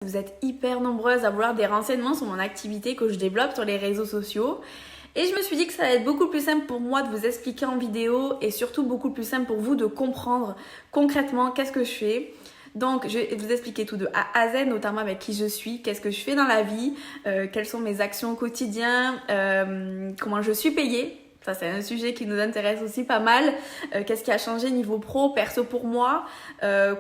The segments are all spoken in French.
Vous êtes hyper nombreuses à vouloir des renseignements sur mon activité que je développe sur les réseaux sociaux. Et je me suis dit que ça allait être beaucoup plus simple pour moi de vous expliquer en vidéo et surtout beaucoup plus simple pour vous de comprendre concrètement qu'est-ce que je fais. Donc, je vais vous expliquer tout de A à Z, notamment avec qui je suis, qu'est-ce que je fais dans la vie, quelles sont mes actions au quotidien, comment je suis payée. Ça, c'est un sujet qui nous intéresse aussi pas mal. Qu'est-ce qui a changé niveau pro, perso pour moi,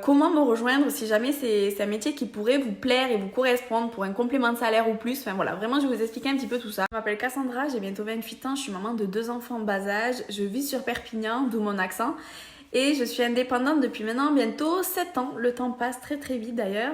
comment me rejoindre si jamais c'est un métier qui pourrait vous plaire et vous correspondre pour un complément de salaire ou plus. Enfin voilà, vraiment, je vais vous expliquer un petit peu tout ça. Je m'appelle Cassandra, j'ai bientôt 28 ans, je suis maman de 2 enfants en bas âge. Je vis sur Perpignan, d'où mon accent. Et je suis indépendante depuis maintenant bientôt 7 ans. Le temps passe très très vite d'ailleurs.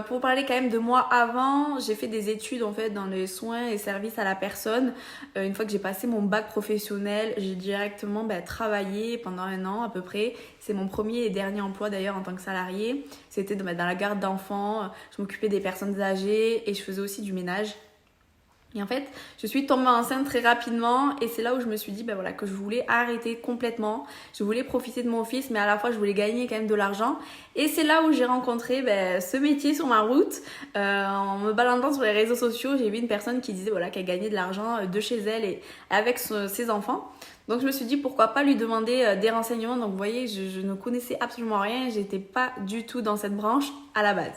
Pour parler quand même de moi avant, j'ai fait des études en fait dans les soins et services à la personne. Une fois que j'ai passé mon bac professionnel, j'ai directement travaillé pendant 1 an à peu près. C'est mon premier et dernier emploi d'ailleurs en tant que salarié. C'était dans la garde d'enfants, je m'occupais des personnes âgées et je faisais aussi du ménage. Et en fait, je suis tombée enceinte très rapidement et c'est là où je me suis dit que je voulais arrêter complètement. Je voulais profiter de mon fils, mais à la fois je voulais gagner quand même de l'argent. Et c'est là où j'ai rencontré ce métier sur ma route. En me baladant sur les réseaux sociaux, j'ai vu une personne qui disait qu'elle gagnait de l'argent de chez elle et avec ses enfants. Donc je me suis dit pourquoi pas lui demander des renseignements. Donc vous voyez, je ne connaissais absolument rien. J'étais pas du tout dans cette branche à la base.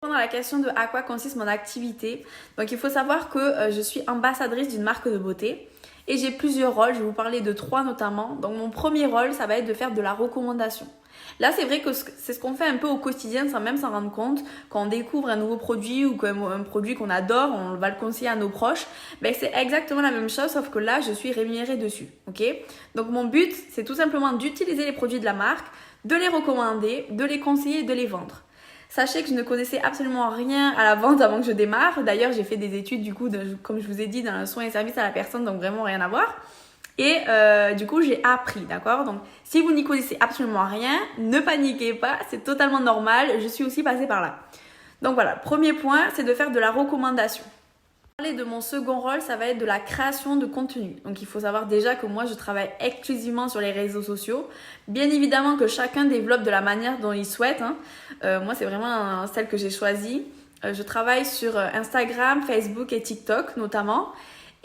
Dans la question de à quoi consiste mon activité, donc il faut savoir que je suis ambassadrice d'une marque de beauté et j'ai plusieurs rôles, je vais vous parler de 3 notamment. Donc mon premier rôle, ça va être de faire de la recommandation. Là, c'est vrai que c'est ce qu'on fait un peu au quotidien sans même s'en rendre compte. Quand on découvre un nouveau produit ou un produit qu'on adore, on va le conseiller à nos proches. C'est exactement la même chose, sauf que là, je suis rémunérée dessus. Ok ? Donc mon but, c'est tout simplement d'utiliser les produits de la marque, de les recommander, de les conseiller et de les vendre. Sachez que je ne connaissais absolument rien à la vente avant que je démarre. D'ailleurs, j'ai fait des études comme je vous ai dit, dans le soin et service à la personne, donc vraiment rien à voir. Et du coup, j'ai appris, d'accord ? Donc, si vous n'y connaissez absolument rien, ne paniquez pas, c'est totalement normal. Je suis aussi passée par là. Donc voilà, le premier point, c'est de faire de la recommandation. Parler de mon second rôle, ça va être de la création de contenu. Donc il faut savoir déjà que moi je travaille exclusivement sur les réseaux sociaux. Bien évidemment que chacun développe de la manière dont il souhaite. Moi c'est vraiment celle que j'ai choisie. Je travaille sur Instagram, Facebook et TikTok notamment.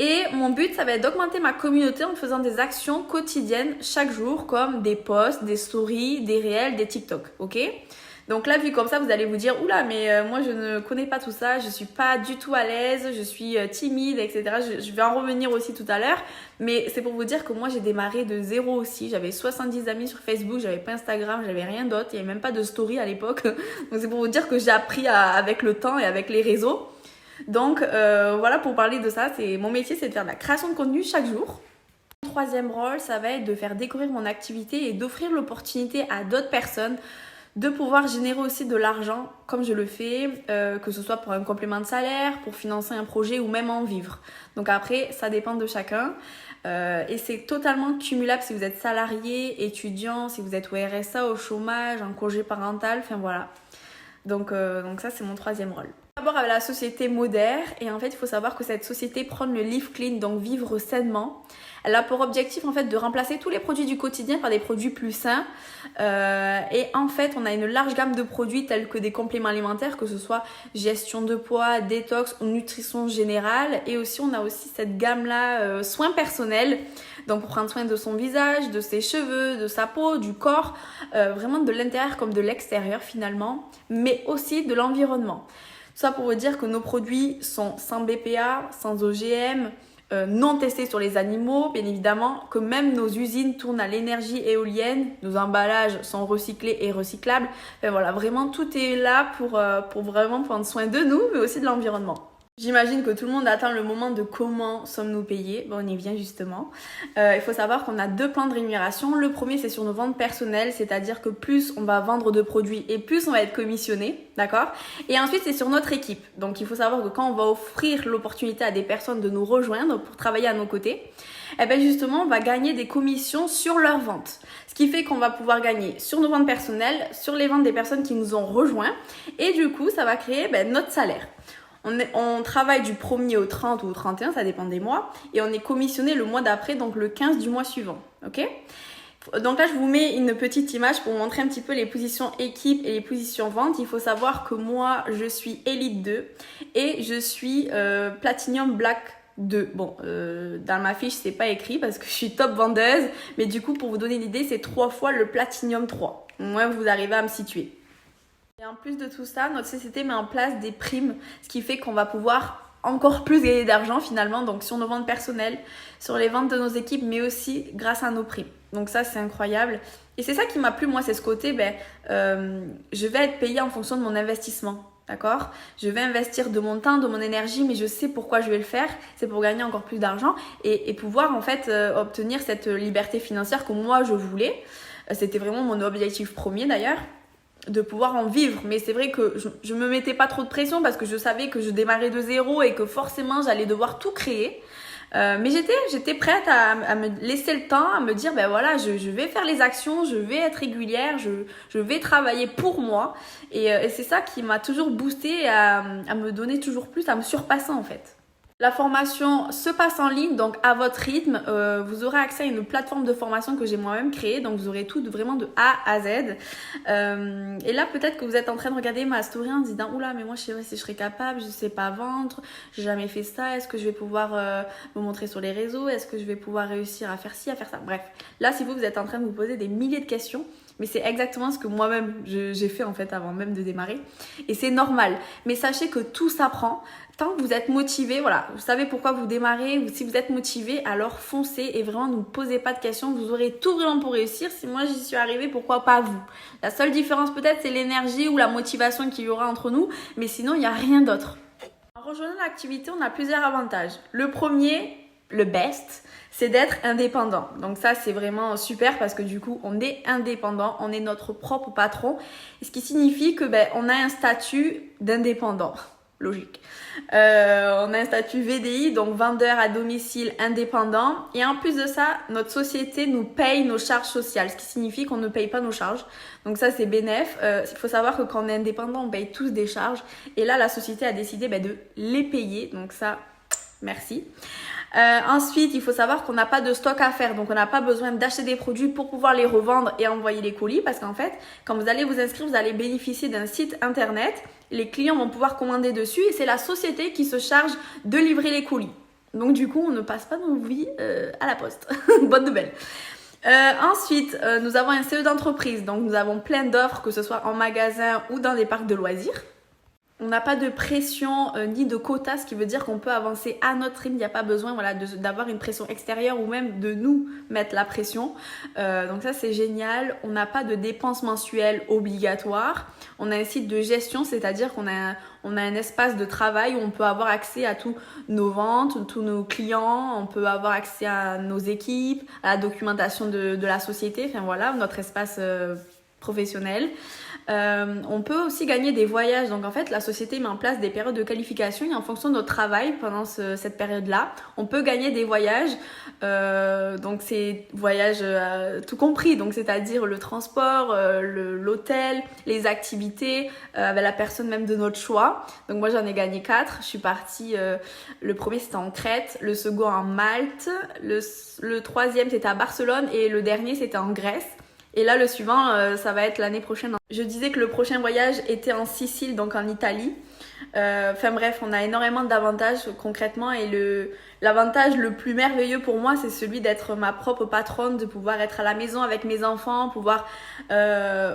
Et mon but, ça va être d'augmenter ma communauté en faisant des actions quotidiennes chaque jour, comme des posts, des stories, des réels, des TikTok. Ok ? Donc là, vu comme ça, vous allez vous dire « Oula, mais moi, je ne connais pas tout ça, je suis pas du tout à l'aise, je suis timide, etc. » Je vais en revenir aussi tout à l'heure. Mais c'est pour vous dire que moi, j'ai démarré de zéro aussi. J'avais 70 amis sur Facebook, j'avais pas Instagram, j'avais rien d'autre. Il n'y avait même pas de story à l'époque. Donc c'est pour vous dire que j'ai appris avec le temps et avec les réseaux. Donc voilà, pour parler de ça, mon métier, c'est de faire de la création de contenu chaque jour. Mon troisième rôle, ça va être de faire découvrir mon activité et d'offrir l'opportunité à d'autres personnes de pouvoir générer aussi de l'argent comme je le fais, que ce soit pour un complément de salaire, pour financer un projet ou même en vivre. Donc après, ça dépend de chacun et c'est totalement cumulable si vous êtes salarié, étudiant, si vous êtes au RSA, au chômage, en congé parental, enfin voilà. Donc ça, c'est mon troisième rôle. D'abord avec la société Moder et en fait, il faut savoir que cette société prône le live clean, donc vivre sainement. Elle a pour objectif en fait de remplacer tous les produits du quotidien par des produits plus sains. Et en fait, on a une large gamme de produits tels que des compléments alimentaires, que ce soit gestion de poids, détox ou nutrition générale. Et aussi, on a aussi cette gamme-là, soins personnels. Donc pour prendre soin de son visage, de ses cheveux, de sa peau, du corps, vraiment de l'intérieur comme de l'extérieur finalement, mais aussi de l'environnement. Tout ça pour vous dire que nos produits sont sans BPA, sans OGM, non testés sur les animaux, bien évidemment, que même nos usines tournent à l'énergie éolienne, nos emballages sont recyclés et recyclables. Enfin voilà, vraiment tout est là pour vraiment prendre soin de nous, mais aussi de l'environnement. J'imagine que tout le monde attend le moment de comment sommes-nous payés. On y vient justement. Il faut savoir qu'on a 2 plans de rémunération. Le premier, c'est sur nos ventes personnelles, c'est-à-dire que plus on va vendre de produits et plus on va être commissionné, d'accord ? Et ensuite, c'est sur notre équipe. Donc, il faut savoir que quand on va offrir l'opportunité à des personnes de nous rejoindre pour travailler à nos côtés, justement, on va gagner des commissions sur leurs ventes. Ce qui fait qu'on va pouvoir gagner sur nos ventes personnelles, sur les ventes des personnes qui nous ont rejoints. Et du coup, ça va créer notre salaire. On travaille du 1er au 30 ou au 31, ça dépend des mois, et on est commissionné le mois d'après, donc le 15 du mois suivant. Ok ? Il Donc là, je vous mets une petite image pour vous montrer un petit peu les positions équipe et les positions vente. Il faut savoir que moi, je suis Elite 2 et je suis Platinum Black 2. Bon, dans ma fiche, c'est pas écrit parce que je suis top vendeuse. Mais du coup, pour vous donner l'idée, c'est 3 fois le Platinum 3. Moi, vous arrivez à me situer. Et en plus de tout ça, notre société met en place des primes, ce qui fait qu'on va pouvoir encore plus gagner d'argent finalement, donc sur nos ventes personnelles, sur les ventes de nos équipes, mais aussi grâce à nos primes. Donc ça, c'est incroyable. Et c'est ça qui m'a plu, moi, c'est ce côté, je vais être payée en fonction de mon investissement. D'accord? Je vais investir de mon temps, de mon énergie, mais je sais pourquoi je vais le faire. C'est pour gagner encore plus d'argent et pouvoir en fait obtenir cette liberté financière que moi je voulais. C'était vraiment mon objectif premier d'ailleurs, de pouvoir en vivre. Mais c'est vrai que je me mettais pas trop de pression parce que je savais que je démarrais de zéro et que forcément j'allais devoir tout créer. Mais j'étais prête à me laisser le temps, à me dire voilà, je vais faire les actions, je vais être régulière, je vais travailler pour moi. Et c'est ça qui m'a toujours boostée à me donner toujours plus, à me surpasser en fait. La formation se passe en ligne, donc à votre rythme. Vous aurez accès à une plateforme de formation que j'ai moi-même créée, donc vous aurez tout vraiment de A à Z. Et là, peut-être que vous êtes en train de regarder ma story en disant « Oula, mais moi, je sais pas si je serais capable, je sais pas vendre, j'ai jamais fait ça, est-ce que je vais pouvoir me montrer sur les réseaux, est-ce que je vais pouvoir réussir à faire ci, à faire ça ?» Bref, là, si vous êtes en train de vous poser des milliers de questions, mais c'est exactement ce que moi-même j'ai fait en fait avant même de démarrer. Et c'est normal. Mais sachez que tout s'apprend. Tant que vous êtes motivé, voilà, vous savez pourquoi vous démarrez, si vous êtes motivé, alors foncez et vraiment ne vous posez pas de questions, vous aurez tout vraiment pour réussir. Si moi j'y suis arrivée, pourquoi pas vous? La seule différence peut-être c'est l'énergie ou la motivation qu'il y aura entre nous, mais sinon il n'y a rien d'autre. En rejoignant l'activité, on a plusieurs avantages. Le premier, le best, c'est d'être indépendant. Donc ça, c'est vraiment super parce que du coup, on est indépendant, on est notre propre patron. Ce qui signifie que on a un statut d'indépendant. Logique. On a un statut VDI, donc vendeur à domicile indépendant. Et en plus de ça, notre société nous paye nos charges sociales, ce qui signifie qu'on ne paye pas nos charges. Donc ça, c'est bénef. Il faut savoir que quand on est indépendant, on paye tous des charges. Et là, la société a décidé de les payer. Donc ça, merci. Ensuite, il faut savoir qu'on n'a pas de stock à faire, donc on n'a pas besoin d'acheter des produits pour pouvoir les revendre et envoyer les colis parce qu'en fait, quand vous allez vous inscrire, vous allez bénéficier d'un site internet, les clients vont pouvoir commander dessus et c'est la société qui se charge de livrer les colis. Donc du coup, on ne passe pas nos vies à la poste. Bonne nouvelle. Ensuite, nous avons un CE d'entreprise, donc nous avons plein d'offres, que ce soit en magasin ou dans des parcs de loisirs. On n'a pas de pression ni de quota, ce qui veut dire qu'on peut avancer à notre rythme. Il n'y a pas besoin d'avoir une pression extérieure ou même de nous mettre la pression. Donc ça, c'est génial. On n'a pas de dépenses mensuelles obligatoires. On a un site de gestion, c'est-à-dire qu'on a un espace de travail où on peut avoir accès à tous nos ventes, tous nos clients. On peut avoir accès à nos équipes, à la documentation de la société. Enfin voilà, notre espace professionnel. On peut aussi gagner des voyages. Donc en fait, la société met en place des périodes de qualification et en fonction de notre travail pendant cette période-là, on peut gagner des voyages. Donc c'est voyages tout compris, donc c'est-à-dire le transport, l'hôtel, les activités avec la personne même de notre choix. Donc moi j'en ai gagné 4. Je suis partie, le premier c'était en Crète, le second en Malte, le troisième c'était à Barcelone et le dernier c'était en Grèce. Et là, le suivant, ça va être l'année prochaine. Je disais que le prochain voyage était en Sicile, donc en Italie. Enfin bref, on a énormément d'avantages concrètement. Et l'avantage le plus merveilleux pour moi, c'est celui d'être ma propre patronne, de pouvoir être à la maison avec mes enfants, pouvoir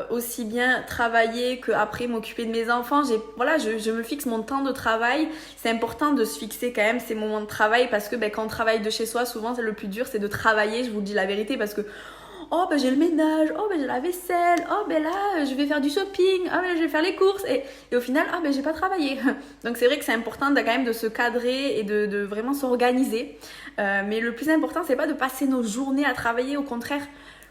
aussi bien travailler qu'après m'occuper de mes enfants. Je me fixe mon temps de travail. C'est important de se fixer quand même ces moments de travail parce que quand on travaille de chez soi, souvent c'est le plus dur, c'est de travailler. Je vous le dis la vérité parce que j'ai le ménage, j'ai la vaisselle, là je vais faire du shopping, là je vais faire les courses et au final j'ai pas travaillé. Donc c'est vrai que c'est important quand même de se cadrer et de vraiment s'organiser. Mais le plus important c'est pas de passer nos journées à travailler, au contraire.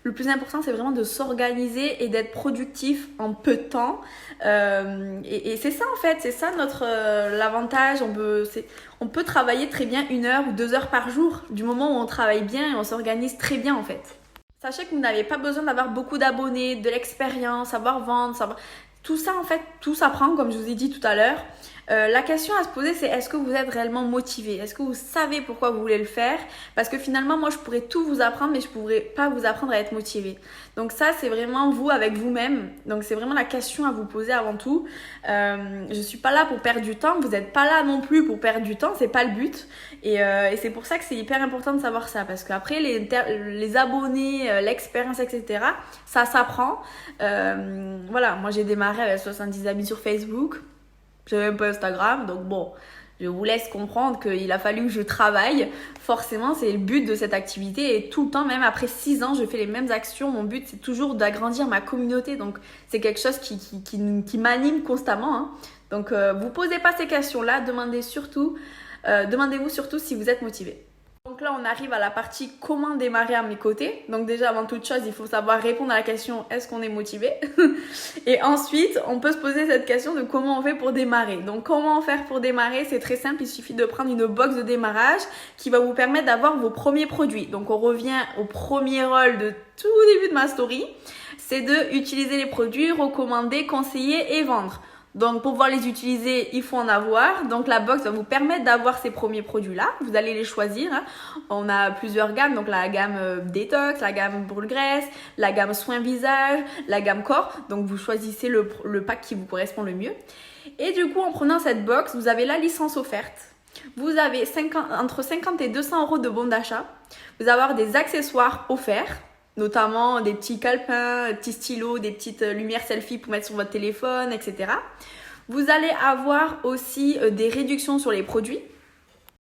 Le plus important, c'est vraiment de s'organiser et d'être productif en peu de temps. Et c'est ça en fait, c'est ça l'avantage. On peut travailler très bien 1 heure ou 2 heures par jour du moment où on travaille bien et on s'organise très bien en fait. Sachez que vous n'avez pas besoin d'avoir beaucoup d'abonnés, de l'expérience, savoir vendre, tout ça en fait, tout s'apprend comme je vous ai dit tout à l'heure. La question à se poser, c'est est-ce que vous êtes réellement motivé? Est-ce que vous savez pourquoi vous voulez le faire? Parce que finalement, moi, je pourrais tout vous apprendre, mais je ne pourrais pas vous apprendre à être motivé. Donc ça, c'est vraiment vous avec vous-même. Donc c'est vraiment la question à vous poser avant tout. Je ne suis pas là pour perdre du temps. Vous n'êtes pas là non plus pour perdre du temps. C'est pas le but. Et c'est pour ça que c'est hyper important de savoir ça. Parce qu'après, les abonnés, l'expérience, etc., ça s'apprend. Voilà, moi j'ai démarré avec 70 amis sur Facebook. J'avais même pas Instagram, donc bon, je vous laisse comprendre qu'il a fallu que je travaille. Forcément, c'est le but de cette activité et tout le temps, même après 6 ans, je fais les mêmes actions. Mon but, c'est toujours d'agrandir ma communauté, donc c'est quelque chose qui m'anime constamment. Hein. Donc, vous posez pas ces questions-là, demandez-vous surtout si vous êtes motivé. Donc là, on arrive à la partie comment démarrer à mes côtés. Donc déjà, avant toute chose, il faut savoir répondre à la question est-ce qu'on est motivé? Et ensuite, on peut se poser cette question de comment on fait pour démarrer. Donc comment faire pour démarrer? C'est très simple, il suffit de prendre une box de démarrage qui va vous permettre d'avoir vos premiers produits. Donc on revient au premier rôle de tout début de ma story, c'est de utiliser les produits, recommander, conseiller et vendre. Donc pour pouvoir les utiliser, il faut en avoir. Donc la box va vous permettre d'avoir ces premiers produits-là. Vous allez les choisir. Hein. On a plusieurs gammes, donc la gamme détox, la gamme brûle-graisse, la gamme soin visage, la gamme corps. Donc vous choisissez le pack qui vous correspond le mieux. Et du coup, en prenant cette box, vous avez la licence offerte. Vous avez entre 50 et 200 euros de bon d'achat. Vous allez avoir des accessoires offerts. Notamment des petits calepins, des petits stylos, des petites lumières selfie pour mettre sur votre téléphone, etc. Vous allez avoir aussi des réductions sur les produits.